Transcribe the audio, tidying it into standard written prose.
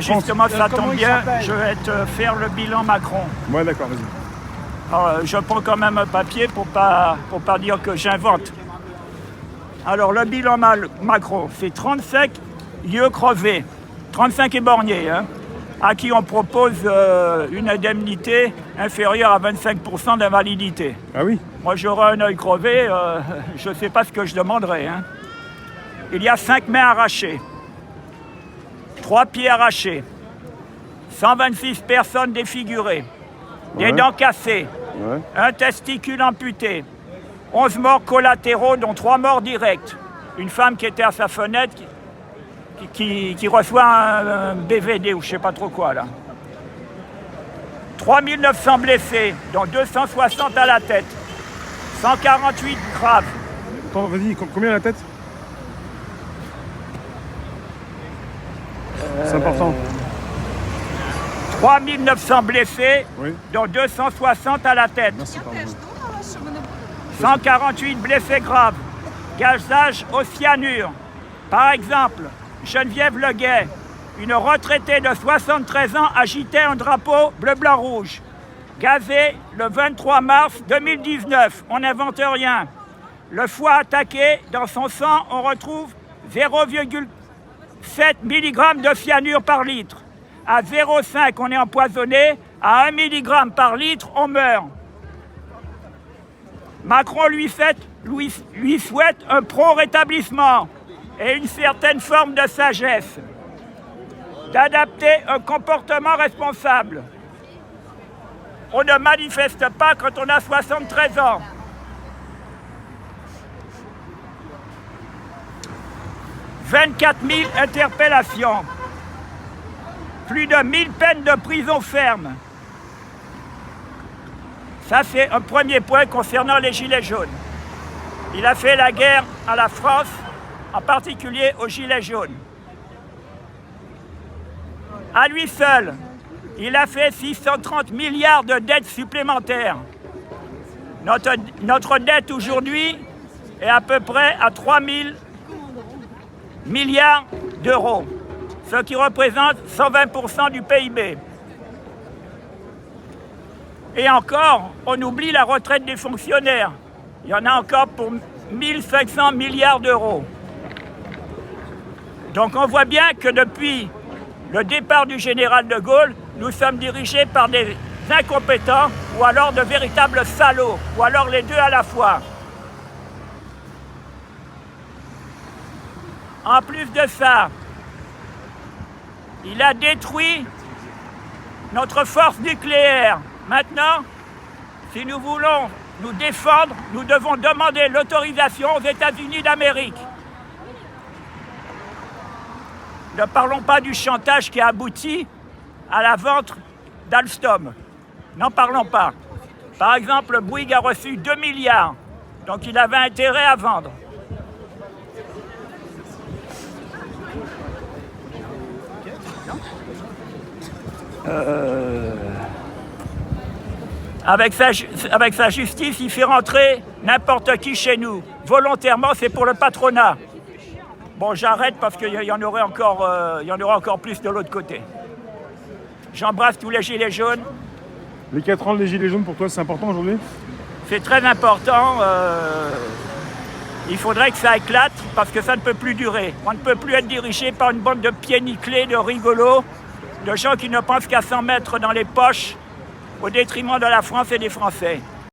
Justement, ça tombe Comment il bien, s'appelle? je vais te faire le bilan Macron. Ouais, d'accord, vas-y. Alors, je prends quand même un papier pour pas dire que j'invente. Alors, le bilan Macron, c'est 35 lieux crevés, 35 éborgnés, hein, à qui on propose une indemnité inférieure à 25% d'invalidité. Ah oui? Moi, j'aurais un œil crevé, je ne sais pas ce que je demanderais, hein. Il y a 5 mains arrachées, 3 pieds arrachés, 126 personnes défigurées, des Ouais. dents cassées, Ouais. un testicule amputé, 11 morts collatéraux, dont 3 morts directs. Une femme qui était à sa fenêtre, qui reçoit un BVD ou je ne sais pas trop quoi, là. 3900 blessés, dont 260 à la tête, 148 graves. Attends, vas-y, combien la tête? C'est important. 3900 blessés, Oui. dont 260 à la tête. Merci, pardon. 148 blessés graves. Gazage au cyanure. Par exemple, Geneviève Leguet, une retraitée de 73 ans, agitait un drapeau bleu-blanc-rouge. Gazée le 23 mars 2019. On n'invente rien. Le foie attaqué, dans son sang, on retrouve 0,7 mg de cyanure par litre. À 0,5, on est empoisonné. À 1 mg par litre, on meurt. Macron lui souhaite un pro-rétablissement et une certaine forme de sagesse, d'adapter un comportement responsable. On ne manifeste pas quand on a 73 ans. « 24 000 interpellations, plus de 1000 peines de prison ferme. » Ça, c'est un premier point concernant les Gilets jaunes. Il a fait la guerre à la France, en particulier aux Gilets jaunes. À lui seul, il a fait 630 milliards de dettes supplémentaires. Notre dette aujourd'hui est à peu près à 3 000 milliards d'euros, ce qui représente 120% du PIB. Et encore, on oublie la retraite des fonctionnaires. Il y en a encore pour 1500 milliards d'euros. Donc on voit bien que depuis le départ du général de Gaulle, nous sommes dirigés par des incompétents ou alors de véritables salauds, ou alors les deux à la fois. En plus de ça, il a détruit notre force nucléaire. Maintenant, si nous voulons nous défendre, nous devons demander l'autorisation aux États-Unis d'Amérique. Ne parlons pas du chantage qui a abouti à la vente d'Alstom. N'en parlons pas. Par exemple, Bouygues a reçu 2 milliards, donc il avait intérêt à vendre. Avec sa justice, il fait rentrer n'importe qui chez nous. Volontairement, c'est pour le patronat. Bon, j'arrête parce qu'il y en aura encore plus de l'autre côté. J'embrasse tous les gilets jaunes. Les 4 ans des Gilets jaunes, pour toi, c'est important aujourd'hui? C'est très important. Il faudrait que ça éclate parce que ça ne peut plus durer. On ne peut plus être dirigé par une bande de pieds nickelés, de rigolos, de gens qui ne pensent qu'à s'en mettre dans les poches au détriment de la France et des Français.